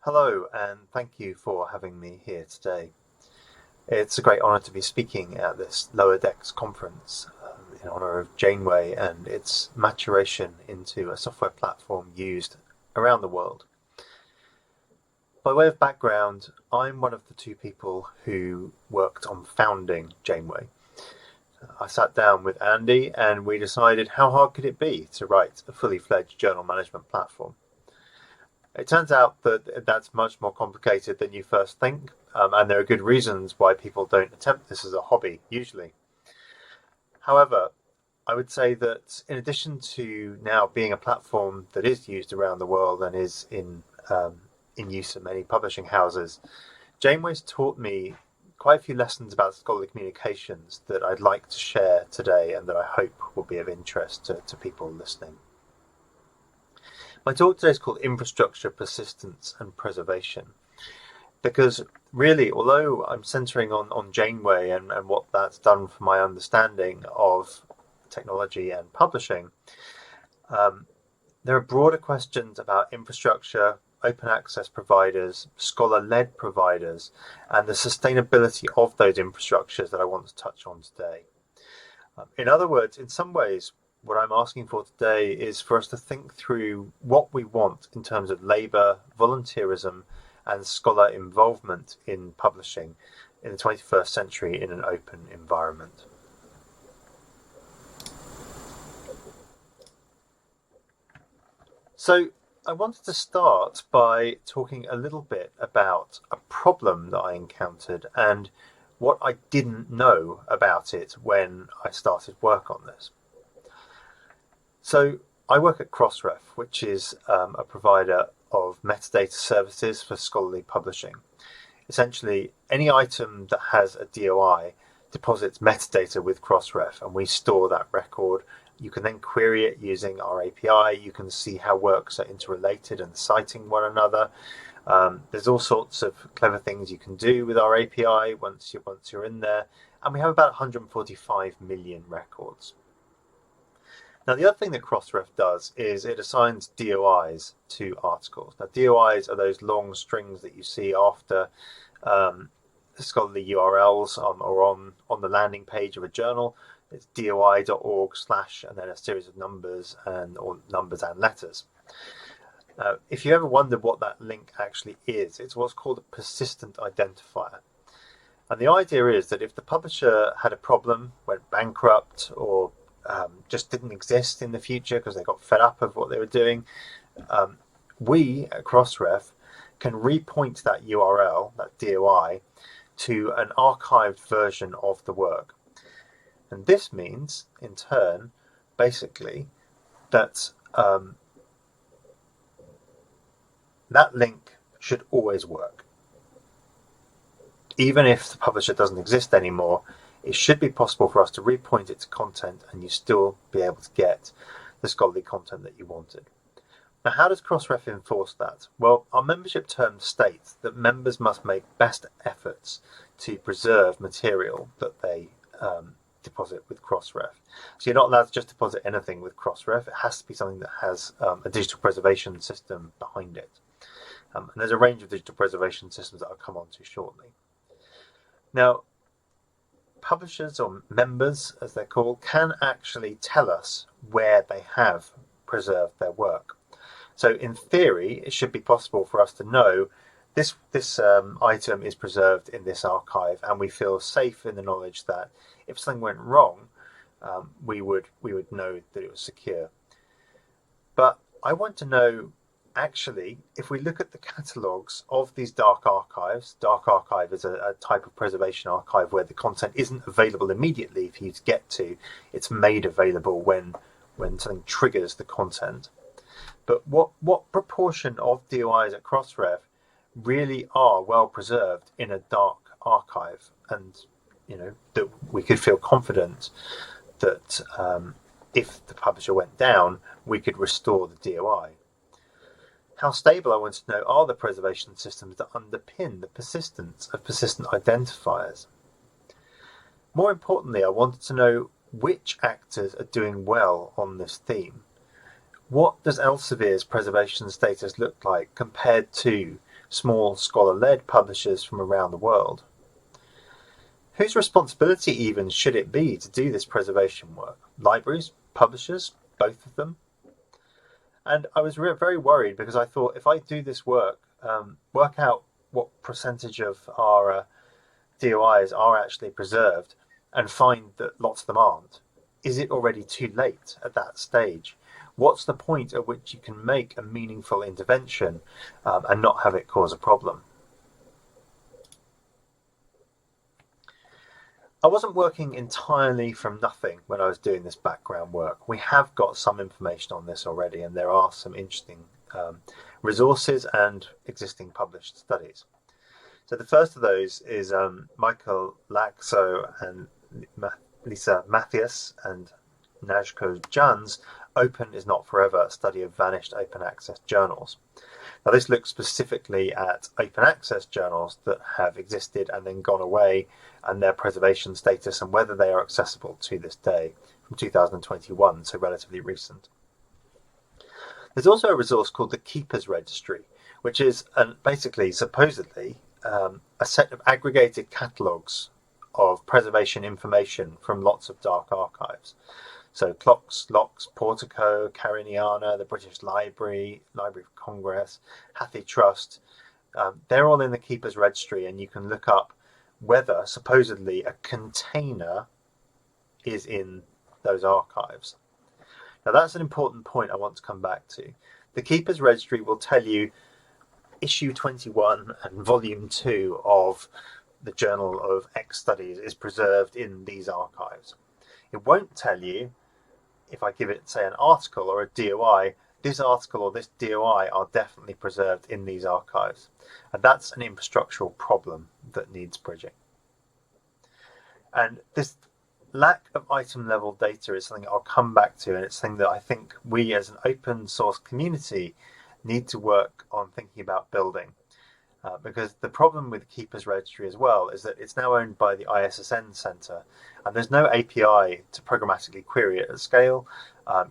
Hello, and thank you for having me here today. It's a great honour to be speaking at this Lower Decks conference in honour of Janeway and its maturation into a software platform used around the world. By way of background, I'm one of the two people who worked on founding Janeway. I sat down with Andy and we decided how hard could it be to write a fully fledged journal management platform. It turns out that that's much more complicated than you first think, and there are good reasons why people don't attempt this as a hobby, usually. However, I would say that in addition to now being a platform that is used around the world and is in use at many publishing houses, Janeway's taught me quite a few lessons about scholarly communications that I'd like to share today and that I hope will be of interest to people listening. My talk today is called Infrastructure, Persistence and Preservation, because really, although I'm centering on Janeway and what that's done for my understanding of technology and publishing, there are broader questions about infrastructure, open access providers, scholar-led providers, and the sustainability of those infrastructures that I want to touch on today. In other words, in some ways, what I'm asking for today is for us to think through what we want in terms of labour, volunteerism, and scholar involvement in publishing in the 21st century in an open environment. So I wanted to start by talking a little bit about a problem that I encountered and what I didn't know about it when I started work on this. So I work at Crossref, which is a provider of metadata services for scholarly publishing. Essentially, any item that has a DOI deposits metadata with Crossref, and we store that record. You can then query it using our API. You can see how works are interrelated and citing one another. There's all sorts of clever things you can do with our API once you're in there, and we have about 145 million records. Now, the other thing that Crossref does is it assigns DOIs to articles. Now, DOIs are those long strings that you see after scholarly URLs or on the landing page of a journal. It's doi.org/ and then a series of numbers or numbers and letters. If you ever wondered what that link actually is, it's what's called a persistent identifier. And the idea is that if the publisher had a problem, went bankrupt, or just didn't exist in the future because they got fed up of what they were doing, we at Crossref can repoint that URL, that DOI, to an archived version of the work. And this means, in turn, basically, that that link should always work. Even if the publisher doesn't exist anymore, it should be possible for us to repoint it to content and you still be able to get the scholarly content that you wanted. Now, how does Crossref enforce that? Well, our membership terms state that members must make best efforts to preserve material that they deposit with Crossref. So you're not allowed to just deposit anything with Crossref. It has to be something that has a digital preservation system behind it. And there's a range of digital preservation systems that I'll come on to shortly. Now, publishers or members, as they're called, can actually tell us where they have preserved their work. So in theory, it should be possible for us to know this item is preserved in this archive, and we feel safe in the knowledge that if something went wrong, we would know that it was secure. But I want to know, actually, if we look at the catalogues of these dark archives. Dark archive is a type of preservation archive where the content isn't available immediately for you to get to. It's made available when something triggers the content. But what proportion of DOIs at Crossref really are well preserved in a dark archive, and that we could feel confident that if the publisher went down, we could restore the DOI. How stable, I want to know, are the preservation systems that underpin the persistence of persistent identifiers? More importantly, I wanted to know which actors are doing well on this theme. What does Elsevier's preservation status look like compared to small scholar-led publishers from around the world. Whose responsibility even should it be to do this preservation work? Libraries? Publishers? Both of them? And I was very worried because I thought if I do this work, work out what percentage of our DOIs are actually preserved and find that lots of them aren't, is it already too late at that stage? What's the point at which you can make a meaningful intervention and not have it cause a problem? I wasn't working entirely from nothing when I was doing this background work. We have got some information on this already, and there are some interesting resources and existing published studies. So the first of those is Michael Laxo and Lisa Mathias and Najko Jan's Open is Not Forever, a study of vanished open access journals. Now this looks specifically at open access journals that have existed and then gone away and their preservation status and whether they are accessible to this day from 2021, so relatively recent. There's also a resource called the Keepers Registry, which is basically, supposedly, a set of aggregated catalogues of preservation information from lots of dark archives. So Clocks, Locks, Portico, Cariniana, the British Library, Library of Congress, Hathi Trust, they're all in the Keepers Registry, and you can look up whether supposedly a container is in those archives. Now that's an important point I want to come back to. The Keepers Registry will tell you issue 21 and volume 2 of the Journal of X Studies is preserved in these archives. It won't tell you, if I give it, say, an article or a DOI, this article or this DOI are definitely preserved in these archives. And that's an infrastructural problem that needs bridging. And this lack of item level data is something I'll come back to, and it's something that I think we as an open source community need to work on thinking about building. Because the problem with Keepers Registry as well is that it's now owned by the ISSN Centre, and there's no API to programmatically query it at scale.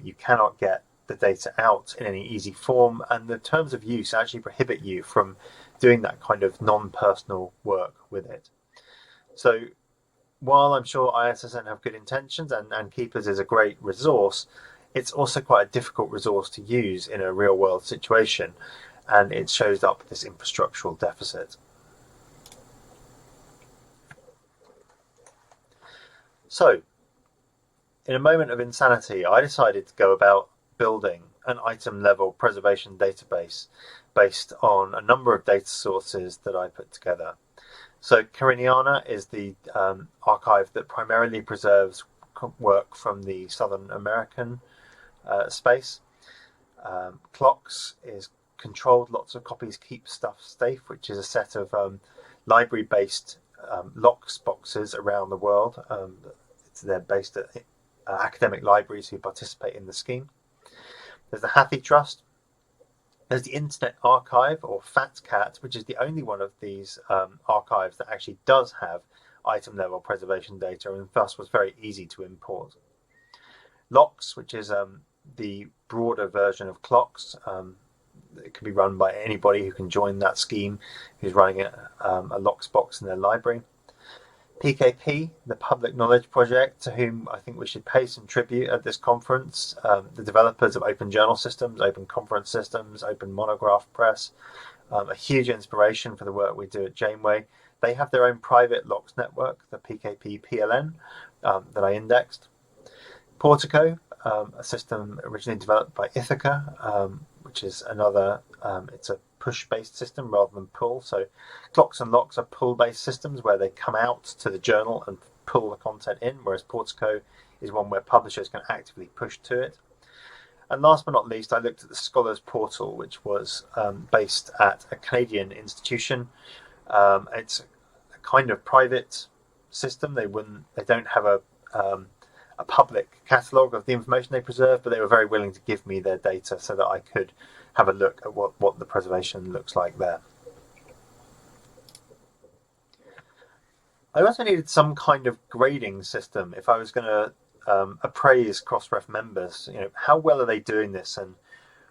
You cannot get the data out in any easy form, and the terms of use actually prohibit you from doing that kind of non-personal work with it. So while I'm sure ISSN have good intentions and Keepers is a great resource, it's also quite a difficult resource to use in a real world situation. And it shows up this infrastructural deficit. So, in a moment of insanity, I decided to go about building an item level preservation database based on a number of data sources that I put together. So Cariniana is the archive that primarily preserves work from the Southern American space. Clocks is controlled, lots of copies keep stuff safe, which is a set of library-based locks boxes around the world. They're based at academic libraries who participate in the scheme. There's the Hathi Trust. There's the Internet Archive, or FATCAT, which is the only one of these archives that actually does have item-level preservation data, and thus was very easy to import. Locks, which is the broader version of Clocks. It can be run by anybody who can join that scheme, who's running a locks box in their library. PKP, the Public Knowledge Project, to whom I think we should pay some tribute at this conference. The developers of Open Journal Systems, Open Conference Systems, Open Monograph Press, a huge inspiration for the work we do at Janeway. They have their own private locks network, the PKP PLN, that I indexed. Portico, a system originally developed by Ithaca, which is another, it's a push-based system rather than pull. So Clocks and Locks are pull-based systems where they come out to the journal and pull the content in, whereas Portico is one where publishers can actively push to it. And last but not least, I looked at the Scholars Portal, which was based at a Canadian institution. It's a kind of private system. They don't have a public catalogue of the information they preserve, but they were very willing to give me their data so that I could have a look at what the preservation looks like there. I also needed some kind of grading system if I was going to appraise Crossref members. How well are they doing this, and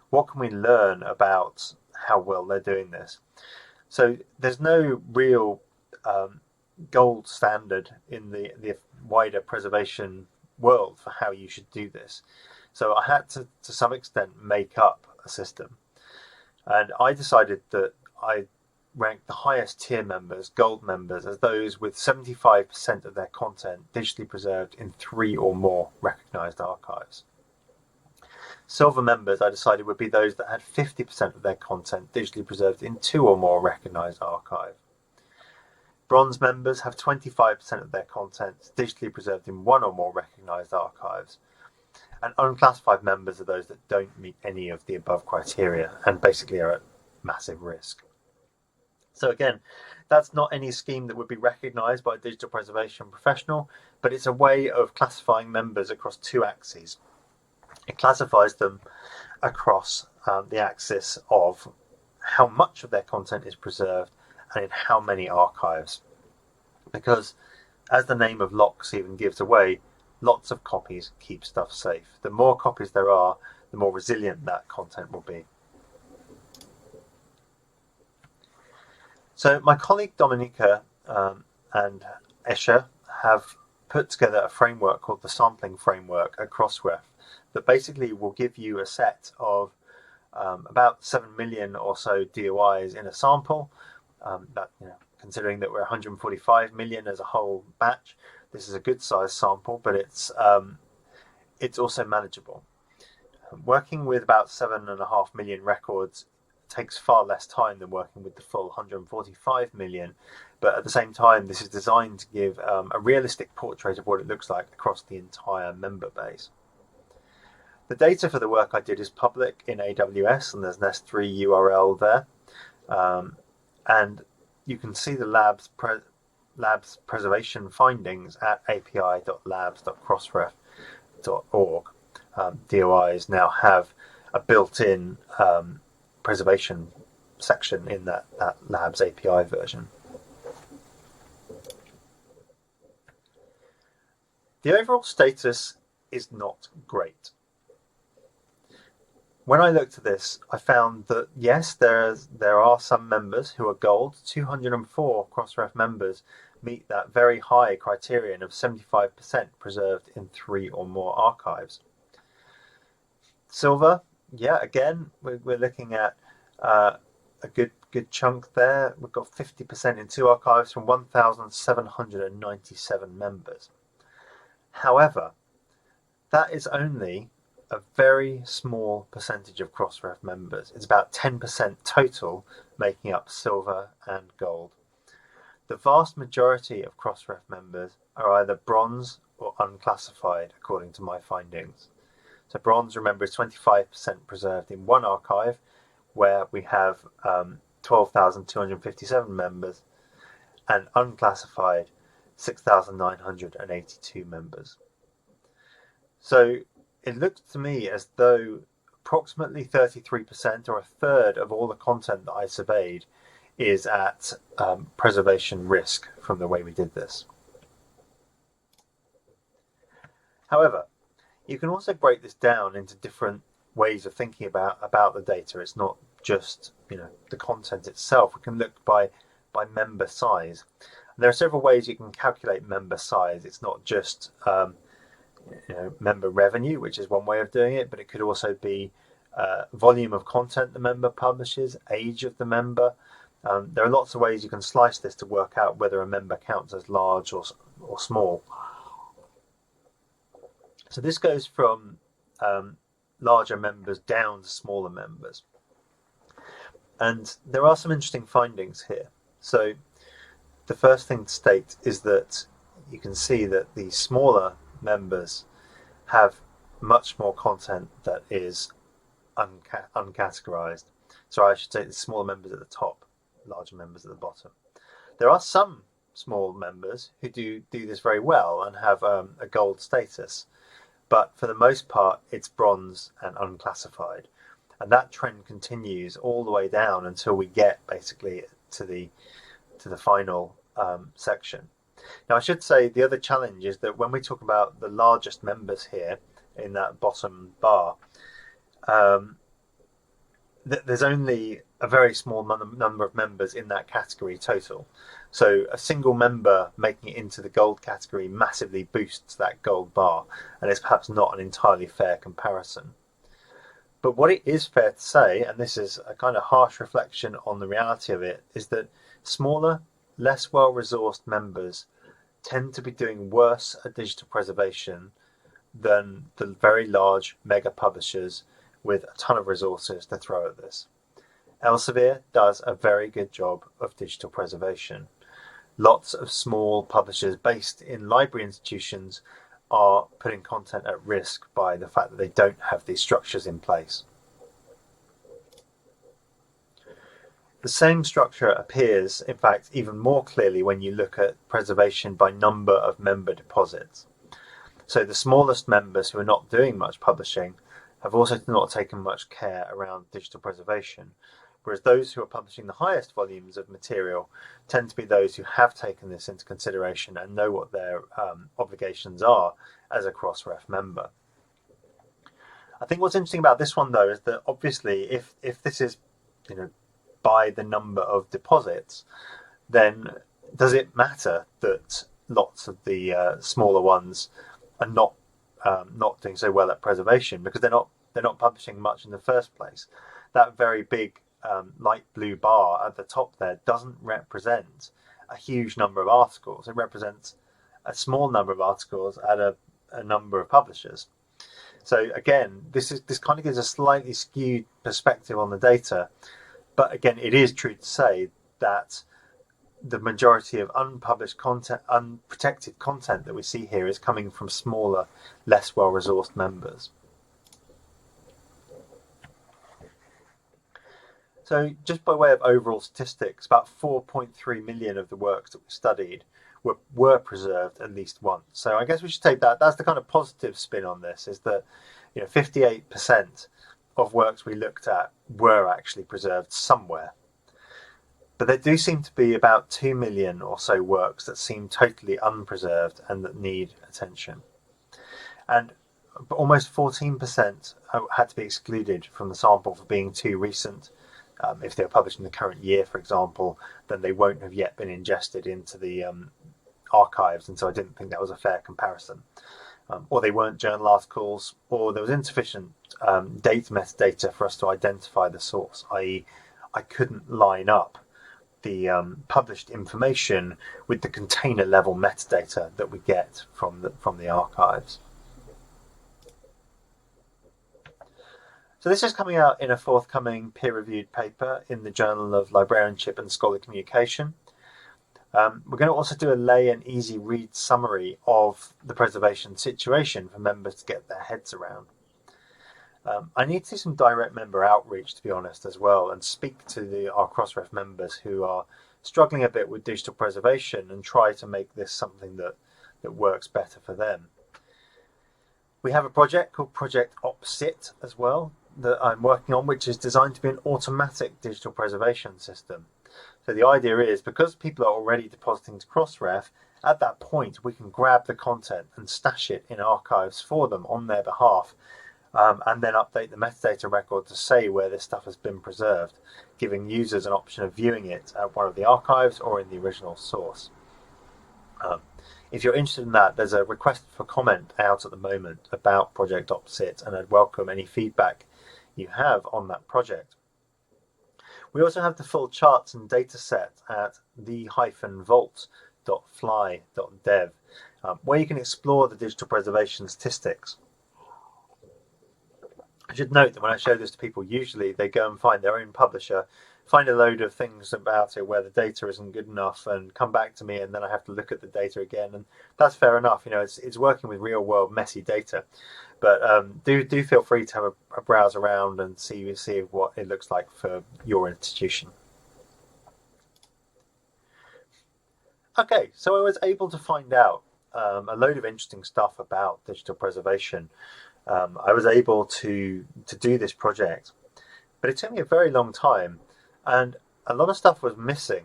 what can we learn about how well they're doing this? So there's no real gold standard in the wider preservation world for how you should do this. So I had to some extent make up a system, and I decided that I ranked the highest tier members, gold members, as those with 75% of their content digitally preserved in 3 or more recognized archives. Silver members, I decided, would be those that had 50% of their content digitally preserved in 2 or more recognized archives. Bronze members have 25% of their content digitally preserved in 1 or more recognized archives. And unclassified members are those that don't meet any of the above criteria and basically are at massive risk. So again, that's not any scheme that would be recognized by a digital preservation professional, but it's a way of classifying members across 2 axes. It classifies them across the axis of how much of their content is preserved and in how many archives. Because, as the name of LOCKSS even gives away, lots of copies keep stuff safe. The more copies there are, the more resilient that content will be. So my colleague Dominika and Escher have put together a framework called the sampling framework at Crossref that basically will give you a set of about 7 million or so DOIs in a sample. Considering that we're 145 million as a whole batch, this is a good size sample, but it's also manageable. Working with about 7.5 million records takes far less time than working with the full 145 million, but at the same time this is designed to give a realistic portrait of what it looks like across the entire member base. The data for the work I did is public in AWS, and there's an S3 URL there, and you can see the lab's preservation findings at api.labs.crossref.org. DOIs now have a built-in preservation section in that lab's API version. The overall status is not great. When I looked at this, I found that yes, there are some members who are gold. 204 Crossref members meet that very high criterion of 75% preserved in 3 or more archives. Silver, yeah, again, we're looking at a good chunk there. We've got 50% in 2 archives from 1,797 members. However, that is only a very small percentage of Crossref members. It's about 10% total making up silver and gold. The vast majority of Crossref members are either bronze or unclassified, according to my findings. So bronze, remember, is 25% preserved in 1 archive, where we have 12,257 members, and unclassified 6,982 members. So it looked to me as though approximately 33% or a third of all the content that I surveyed is at preservation risk from the way we did this. However, you can also break this down into different ways of thinking about the data. It's not just the content itself. We can look by member size. And there are several ways you can calculate member size. It's not just member revenue, which is one way of doing it, but it could also be volume of content the member publishes, age of the member. There are lots of ways you can slice this to work out whether a member counts as large or small. So this goes from larger members down to smaller members. And there are some interesting findings here. So the first thing to state is that you can see that the smaller members have much more content that is uncategorized. So I should say the smaller members at the top, larger members at the bottom. There are some small members who do this very well and have a gold status, but for the most part it's bronze and unclassified, and that trend continues all the way down until we get basically to the final section. Now I should say the other challenge is that when we talk about the largest members here in that bottom bar, there's only a very small number of members in that category total. So a single member making it into the gold category massively boosts that gold bar, and it's perhaps not an entirely fair comparison. But what it is fair to say, and this is a kind of harsh reflection on the reality of it, is that smaller, less well-resourced members tend to be doing worse at digital preservation than the very large mega publishers with a ton of resources to throw at this. Elsevier does a very good job of digital preservation. Lots of small publishers based in library institutions are putting content at risk by the fact that they don't have these structures in place. The same structure appears, in fact, even more clearly when you look at preservation by number of member deposits. So the smallest members who are not doing much publishing have also not taken much care around digital preservation, whereas those who are publishing the highest volumes of material tend to be those who have taken this into consideration and know what their obligations are as a Crossref member. I think what's interesting about this one, though, is that obviously if this is, by the number of deposits, then does it matter that lots of the smaller ones are not doing so well at preservation because they're not publishing much in the first place? That very big light blue bar at the top there doesn't represent a huge number of articles. It represents a small number of articles at a number of publishers. So again, this kind of gives a slightly skewed perspective on the data. But again, it is true to say that the majority of unpublished content, unprotected content that we see here is coming from smaller, less well-resourced members. So just by way of overall statistics, about 4.3 million of the works that we studied were preserved at least once. So I guess we should take that. That's the kind of positive spin on this, is that 58% of works we looked at were actually preserved somewhere. But there do seem to be about 2 million or so works that seem totally unpreserved and that need attention. And almost 14% had to be excluded from the sample for being too recent. If they were published in the current year, for example, then they won't have yet been ingested into the archives, and so I didn't think that was a fair comparison. Or they weren't journal articles, or there was insufficient date metadata for us to identify the source, i.e. I couldn't line up the published information with the container level metadata that we get from the archives. So this is coming out in a forthcoming peer-reviewed paper in the Journal of Librarianship and Scholarly Communication. We're going to also do a lay and easy read summary of the preservation situation for members to get their heads around. I need to do some direct member outreach, to be honest, as well, and speak to our Crossref members who are struggling a bit with digital preservation and try to make this something that works better for them. We have a project called Project OpSit as well that I'm working on, which is designed to be an automatic digital preservation system. So the idea is, because people are already depositing to Crossref, at that point we can grab the content and stash it in archives for them on their behalf, and then update the metadata record to say where this stuff has been preserved, giving users an option of viewing it at one of the archives or in the original source. If you're interested in that, there's a request for comment out at the moment about Project OpSit, and I'd welcome any feedback you have on that project. We also have the full charts and data set at the-vault.fly.dev, where you can explore the digital preservation statistics. I should note that when I show this to people, usually they go and find their own publisher, find a load of things about it where the data isn't good enough, and come back to me, and then I have to look at the data again, and that's fair enough. It's working with real world messy data, but do feel free to have a browse around and see what it looks like for your institution. Okay, so I was able to find out a load of interesting stuff about digital preservation. I was able to do this project, but it took me a very long time, and a lot of stuff was missing.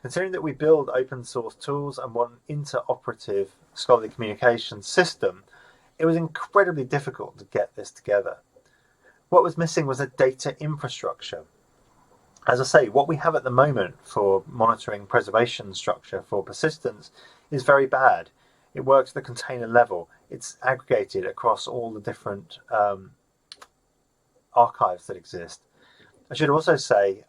Considering that we build open source tools and want an interoperative scholarly communication system, it was incredibly difficult to get this together. What was missing was a data infrastructure. As I say, what we have at the moment for monitoring preservation structure for persistence is very bad. It works at the container level. It's aggregated across all the different archives that exist. I should also say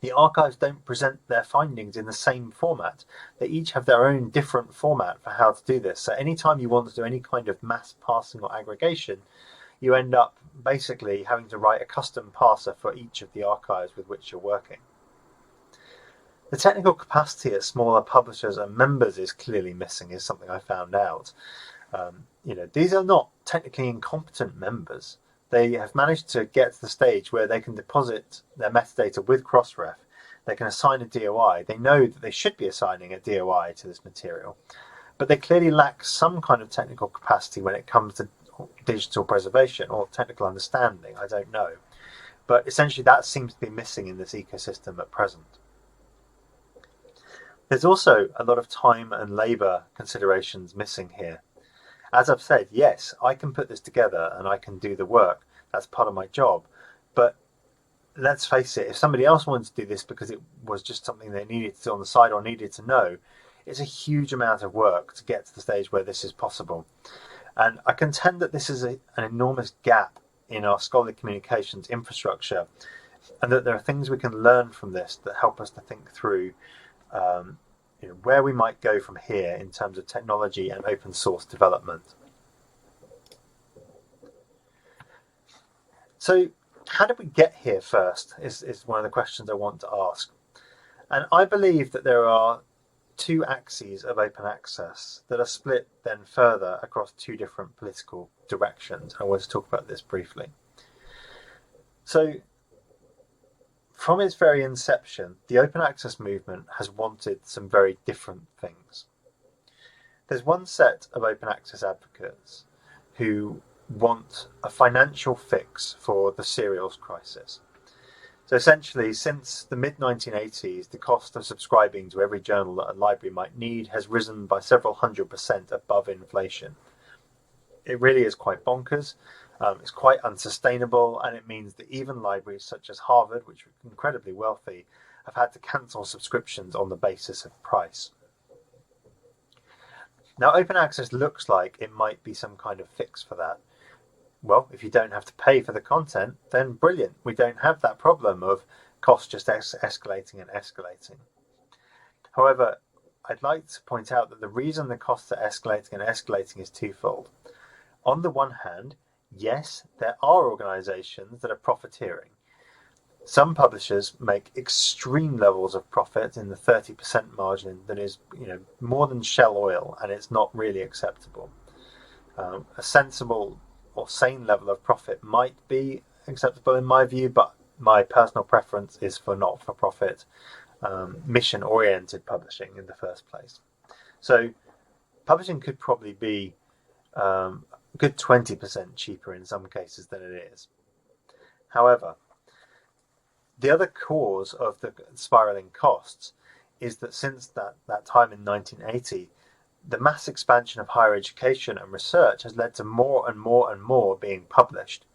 the archives don't present their findings in the same format. They each have their own different format for how to do this. So anytime you want to do any kind of mass parsing or aggregation, you end up basically having to write a custom parser for each of the archives with which you're working. The technical capacity at smaller publishers and members is clearly missing, is something I found out. These are not technically incompetent members. They have managed to get to the stage where they can deposit their metadata with Crossref. They can assign a DOI. They know that they should be assigning a DOI to this material, but they clearly lack some kind of technical capacity when it comes to digital preservation or technical understanding. I don't know. But essentially that seems to be missing in this ecosystem at present. There's also a lot of time and labour considerations missing here. As I've said, yes, I can put this together and I can do the work. That's part of my job. But let's face it, if somebody else wanted to do this because it was just something they needed to do on the side or needed to know, it's a huge amount of work to get to the stage where this is possible. And I contend that this is an enormous gap in our scholarly communications infrastructure, and that there are things we can learn from this that help us to think through where we might go from here in terms of technology and open source development. So how did we get here first is one of the questions I want to ask. And I believe that there are two axes of open access that are split then further across two different political directions. I want to talk about this briefly. So from its very inception, the open access movement has wanted some very different things. There's one set of open access advocates who want a financial fix for the serials crisis. So essentially, since the mid-1980s, the cost of subscribing to every journal that a library might need has risen by several 100% above inflation. It really is quite bonkers. It's quite unsustainable, and it means that even libraries such as Harvard, which are incredibly wealthy, have had to cancel subscriptions on the basis of price. Now, open access looks like it might be some kind of fix for that. Well, if you don't have to pay for the content, then brilliant. We don't have that problem of costs just escalating and escalating. However, I'd like to point out that the reason the costs are escalating and escalating is twofold. On the one hand, yes, there are organisations that are profiteering. Some publishers make extreme levels of profit in the 30% margin that is, more than Shell oil, and it's not really acceptable. A sensible or sane level of profit might be acceptable in my view, but my personal preference is for not-for-profit, mission-oriented publishing in the first place. So publishing could probably be a good 20% cheaper in some cases than it is. However, the other cause of the spiralling costs is that since that time in 1980, the mass expansion of higher education and research has led to more and more and more being published,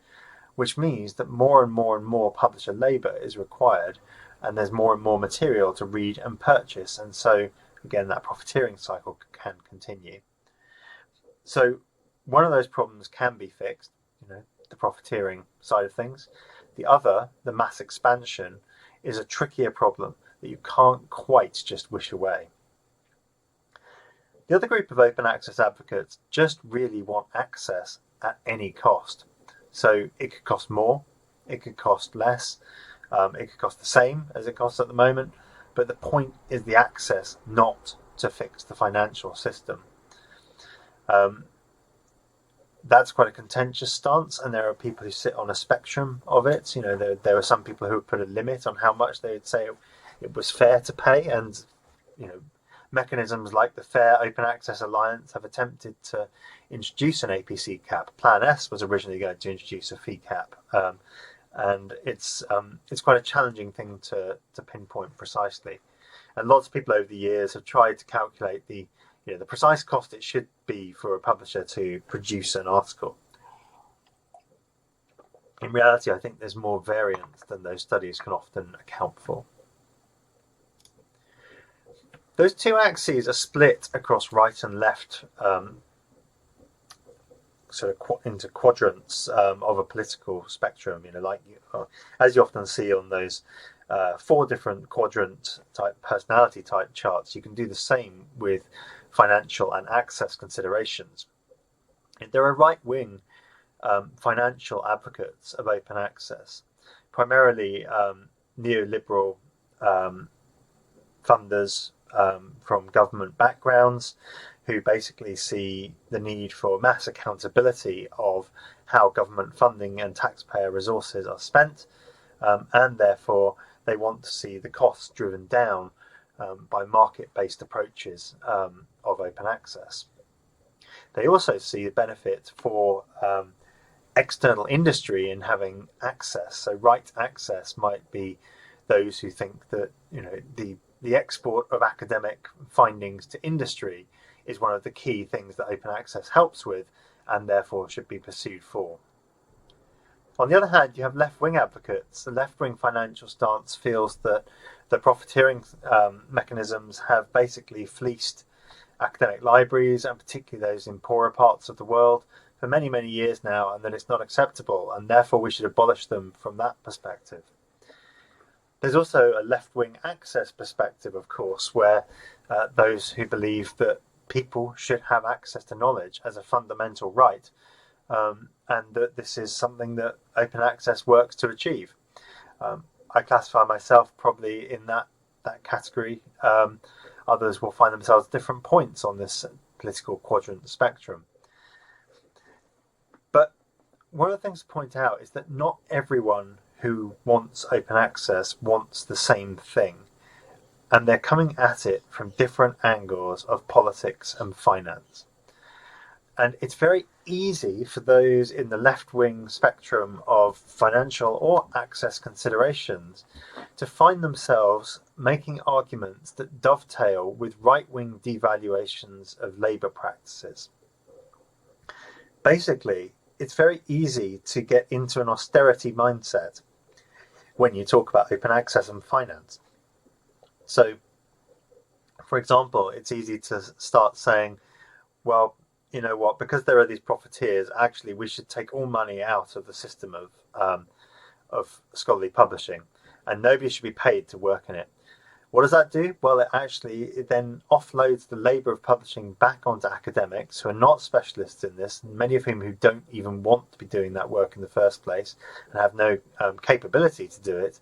which means that more and more publisher labour is required, and there's more and more material to read and purchase, and so again that profiteering cycle can continue. So one of those problems can be fixed, the profiteering side of things. The other, the mass expansion, is a trickier problem that you can't quite just wish away. The other group of open access advocates just really want access at any cost. So it could cost more, it could cost less, it could cost the same as it costs at the moment, but the point is the access, not to fix the financial system. That's quite a contentious stance, and there are people who sit on a spectrum of it. There are some people who would put a limit on how much they would say it was fair to pay, and mechanisms like the Fair Open Access Alliance have attempted to introduce an APC cap. Plan S was originally going to introduce a fee cap, and it's quite a challenging thing to pinpoint precisely. And lots of people over the years have tried to calculate the precise cost it should be for a publisher to produce an article. In reality, I think there's more variance than those studies can often account for. Those two axes are split across right and left, into quadrants of a political spectrum. As you often see on those 4 different quadrant type personality type charts, you can do the same with financial and access considerations. There are right-wing financial advocates of open access, primarily neoliberal funders from government backgrounds, who basically see the need for mass accountability of how government funding and taxpayer resources are spent, and therefore they want to see the costs driven down by market-based approaches of open access. They also see the benefit for external industry in having access. So right access might be those who think that the export of academic findings to industry is one of the key things that open access helps with, and therefore should be pursued for. On the other hand, you have left-wing advocates. The left-wing financial stance feels that the profiteering mechanisms have basically fleeced academic libraries, and particularly those in poorer parts of the world, for many, many years now, and that it's not acceptable, and therefore we should abolish them from that perspective. There's also a left-wing access perspective, of course, where those who believe that people should have access to knowledge as a fundamental right, and that this is something that open access works to achieve. I classify myself probably in that category. Others will find themselves at different points on this political quadrant spectrum. But one of the things to point out is that not everyone who wants open access wants the same thing, and they're coming at it from different angles of politics and finance. And it's very easy for those in the left-wing spectrum of financial or access considerations to find themselves making arguments that dovetail with right-wing devaluations of labour practices. Basically, it's very easy to get into an austerity mindset when you talk about open access and finance. So, for example, it's easy to start saying, well, you know what, because there are these profiteers, actually we should take all money out of the system of scholarly publishing, and nobody should be paid to work in it. What does that do? Well, it then offloads the labour of publishing back onto academics who are not specialists in this, many of whom who don't even want to be doing that work in the first place and have no capability to do it,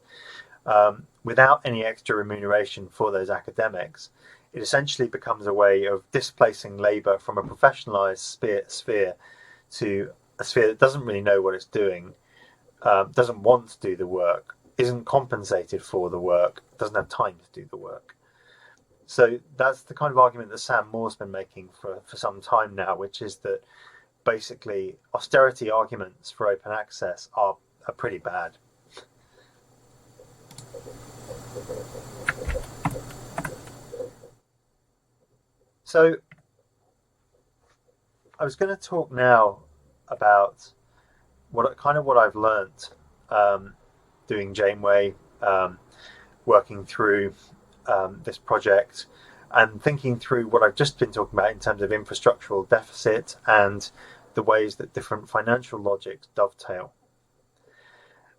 without any extra remuneration for those academics. It essentially becomes a way of displacing labour from a professionalised sphere to a sphere that doesn't really know what it's doing, doesn't want to do the work, isn't compensated for the work, doesn't have time to do the work. So that's the kind of argument that Sam Moore's been making for some time now, which is that basically austerity arguments for open access are pretty bad. So I was going to talk now about what I've learnt doing Janeway, working through this project, and thinking through what I've just been talking about in terms of infrastructural deficit and the ways that different financial logics dovetail.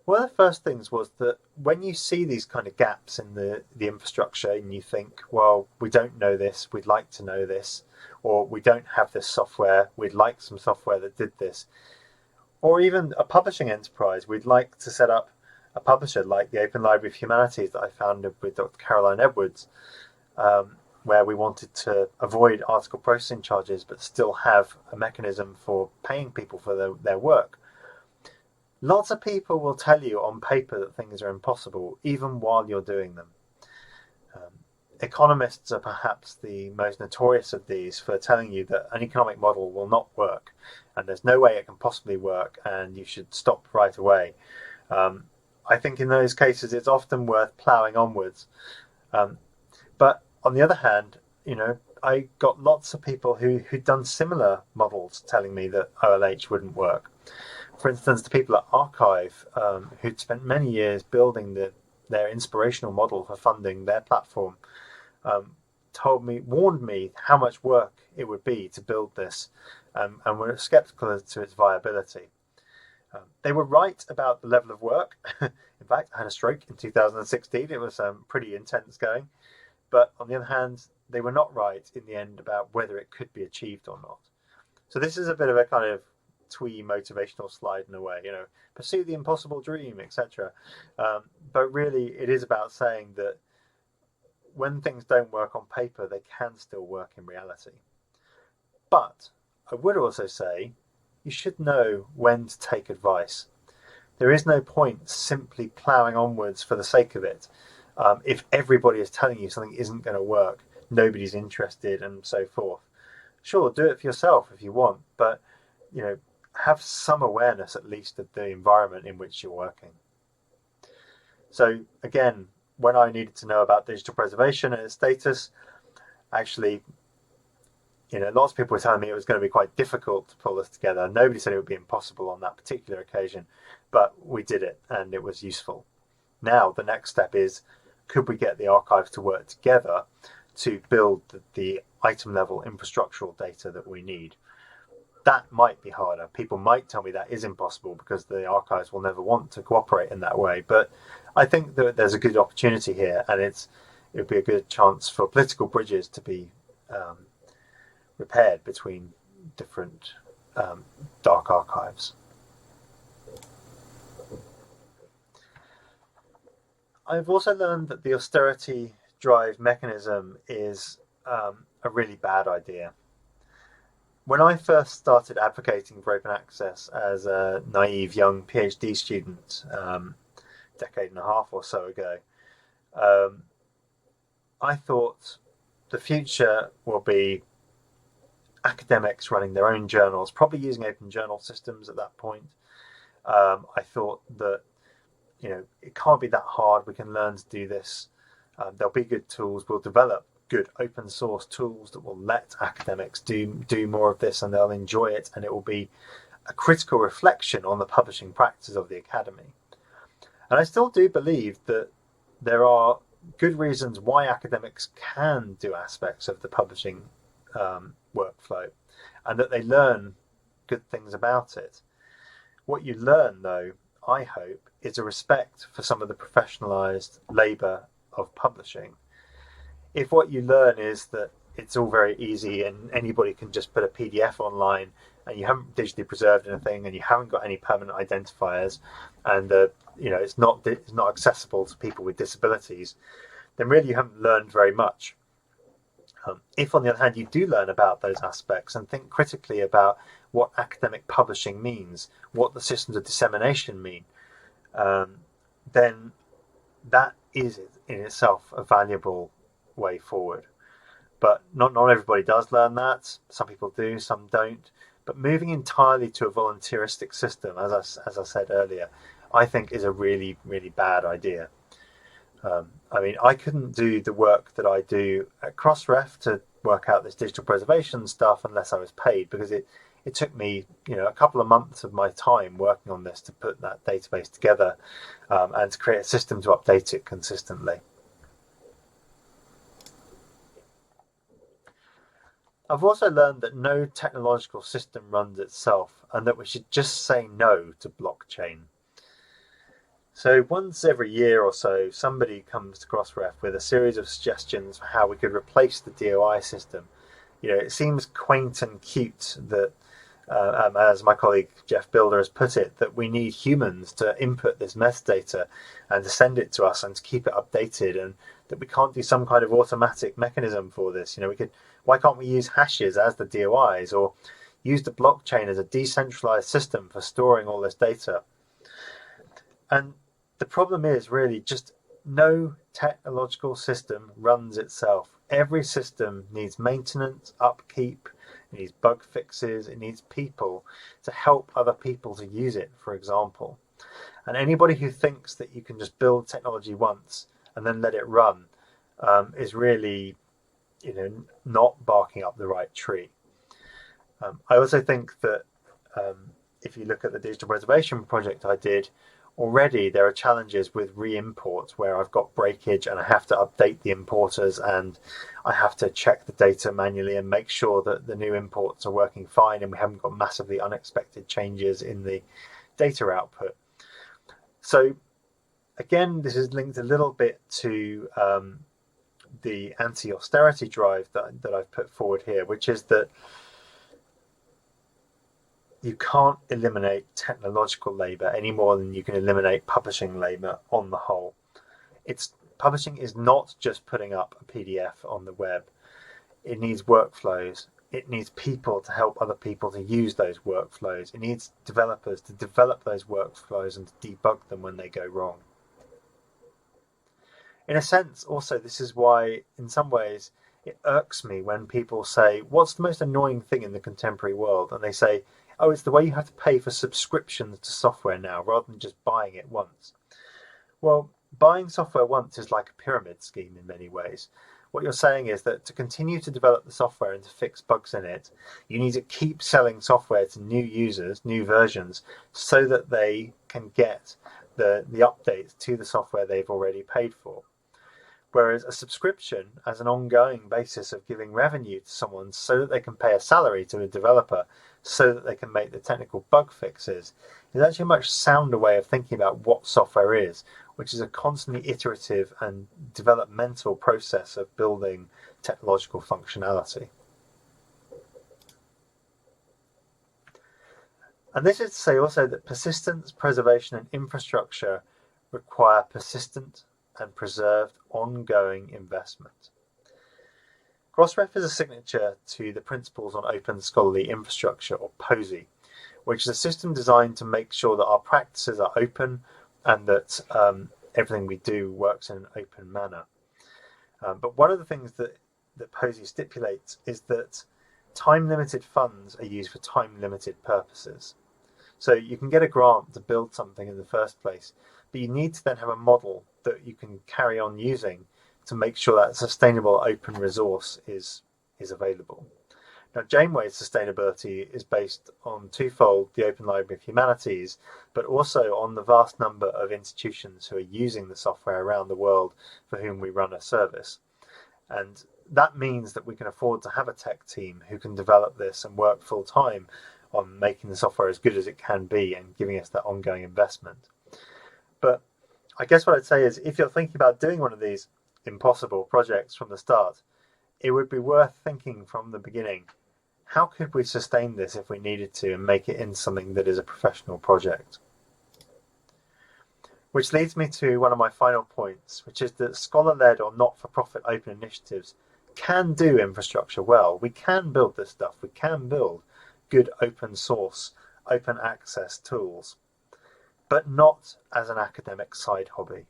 One of the first things was that when you see these kind of gaps in the infrastructure and you think, well, we don't know this, we'd like to know this, or we don't have this software, we'd like some software that did this, or even a publishing enterprise, we'd like to set up a publisher like the Open Library of Humanities that I founded with Dr. Caroline Edwards, where we wanted to avoid article processing charges but still have a mechanism for paying people for their work. Lots of people will tell you on paper that things are impossible, even while you're doing them. Economists are perhaps the most notorious of these for telling you that an economic model will not work, and there's no way it can possibly work, and you should stop right away. I think in those cases it's often worth ploughing onwards. But on the other hand, I got lots of people who'd done similar models telling me that OLH wouldn't work. For instance, the people at Archive, who'd spent many years building their inspirational model for funding their platform, um, warned me how much work it would be to build this, and were skeptical as to its viability. They were right about the level of work. In fact, I had a stroke in 2016. It was pretty intense going. But on the other hand, they were not right in the end about whether it could be achieved or not. So this is a bit of a kind of twee motivational slide in a way, pursue the impossible dream, etc. But really, it is about saying that when things don't work on paper, they can still work in reality. But I would also say you should know when to take advice. There is no point simply ploughing onwards for the sake of it. If everybody is telling you something isn't going to work, nobody's interested, and so forth. Sure, do it for yourself if you want, but have some awareness at least of the environment in which you're working. So again, when I needed to know about digital preservation and its status, actually, lots of people were telling me it was going to be quite difficult to pull this together. Nobody said it would be impossible on that particular occasion, but we did it and it was useful. Now, the next step is, could we get the archive to work together to build the item level infrastructural data that we need? That might be harder. People might tell me that is impossible because the archives will never want to cooperate in that way. But I think that there's a good opportunity here, and it would be a good chance for political bridges to be repaired between different dark archives. I've also learned that the austerity drive mechanism is a really bad idea. When I first started advocating for open access as a naive young PhD student, decade and a half or so ago, I thought the future will be academics running their own journals, probably using open journal systems at that point. I thought that it can't be that hard. We can learn to do this. There'll be good tools. We'll develop good open source tools that will let academics do more of this, and they'll enjoy it, and it will be a critical reflection on the publishing practices of the academy. And I still do believe that there are good reasons why academics can do aspects of the publishing workflow, and that they learn good things about it. What you learn, though, I hope, is a respect for some of the professionalized labor of publishing. If what you learn is that it's all very easy and anybody can just put a PDF online, and you haven't digitally preserved anything, and you haven't got any permanent identifiers, and it's not accessible to people with disabilities, then really you haven't learned very much. If, on the other hand, you do learn about those aspects and think critically about what academic publishing means, what the systems of dissemination mean, then that is in itself a valuable way forward. But not everybody does learn that. Some people do, some don't. But moving entirely to a volunteeristic system, as I said earlier, I think is a really, really bad idea. I couldn't do the work that I do at Crossref to work out this digital preservation stuff unless I was paid, because it took me a couple of months of my time working on this to put that database together and to create a system to update it consistently. I've also learned that no technological system runs itself, and that we should just say no to blockchain. So once every year or so, somebody comes to Crossref with a series of suggestions for how we could replace the DOI system. It seems quaint and cute that, as my colleague Jeff Builder has put it, that we need humans to input this metadata and to send it to us and to keep it updated, and that we can't do some kind of automatic mechanism for this. Why can't we use hashes as the DOIs, or use the blockchain as a decentralized system for storing all this data? And the problem is really just no technological system runs itself. Every system needs maintenance, upkeep, it needs bug fixes, it needs people to help other people to use it, for example. And anybody who thinks that you can just build technology once and then let it run is really, not barking up the right tree. I also think that if you look at the digital preservation project I did, already there are challenges with re-import where I've got breakage and I have to update the importers and I have to check the data manually and make sure that the new imports are working fine and we haven't got massively unexpected changes in the data output. So again, this is linked a little bit to the anti-austerity drive that I've put forward here, which is that you can't eliminate technological labour any more than you can eliminate publishing labour on the whole. Publishing is not just putting up a PDF on the web. It needs workflows. It needs people to help other people to use those workflows. It needs developers to develop those workflows and to debug them when they go wrong. In a sense, also, this is why, in some ways, it irks me when people say, what's the most annoying thing in the contemporary world? And they say, oh, it's the way you have to pay for subscriptions to software now rather than just buying it once. Well, buying software once is like a pyramid scheme in many ways. What you're saying is that to continue to develop the software and to fix bugs in it, you need to keep selling software to new users, new versions, so that they can get the updates to the software they've already paid for. Whereas a subscription as an ongoing basis of giving revenue to someone so that they can pay a salary to a developer so that they can make the technical bug fixes is actually a much sounder way of thinking about what software is, which is a constantly iterative and developmental process of building technological functionality. And this is to say also that persistence, preservation and infrastructure require persistent and preserved ongoing investment. Crossref is a signature to the Principles on Open Scholarly Infrastructure, or POSI, which is a system designed to make sure that our practices are open and that everything we do works in an open manner. But one of the things that POSI stipulates is that time-limited funds are used for time-limited purposes. So you can get a grant to build something in the first place, but you need to then have a model that you can carry on using to make sure that sustainable open resource is available. Now, Janeway's sustainability is based on twofold: the Open Library of Humanities, but also on the vast number of institutions who are using the software around the world for whom we run a service. And that means that we can afford to have a tech team who can develop this and work full time on making the software as good as it can be and giving us that ongoing investment. But I guess what I'd say is, if you're thinking about doing one of these impossible projects from the start, it would be worth thinking from the beginning, how could we sustain this if we needed to and make it into something that is a professional project? Which leads me to one of my final points, which is that scholar-led or not-for-profit open initiatives can do infrastructure well. We can build this stuff. We can build good open source, open access tools, but not as an academic side hobby.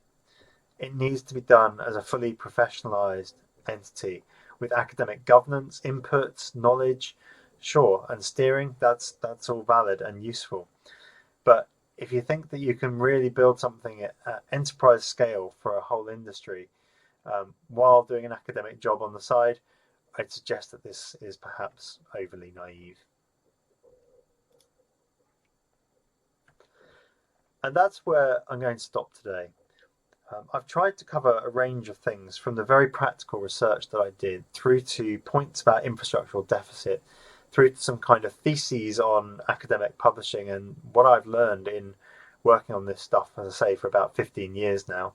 It needs to be done as a fully professionalized entity with academic governance, inputs, knowledge, sure, and steering. That's all valid and useful. But if you think that you can really build something at enterprise scale for a whole industry while doing an academic job on the side, I'd suggest that this is perhaps overly naive. And that's where I'm going to stop today. I've tried to cover a range of things, from the very practical research that I did through to points about infrastructural deficit, through to some kind of theses on academic publishing and what I've learned in working on this stuff, as I say, for about 15 years now.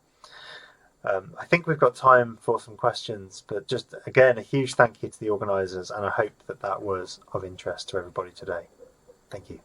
I think we've got time for some questions, but just again, a huge thank you to the organisers, and I hope that that was of interest to everybody today. Thank you.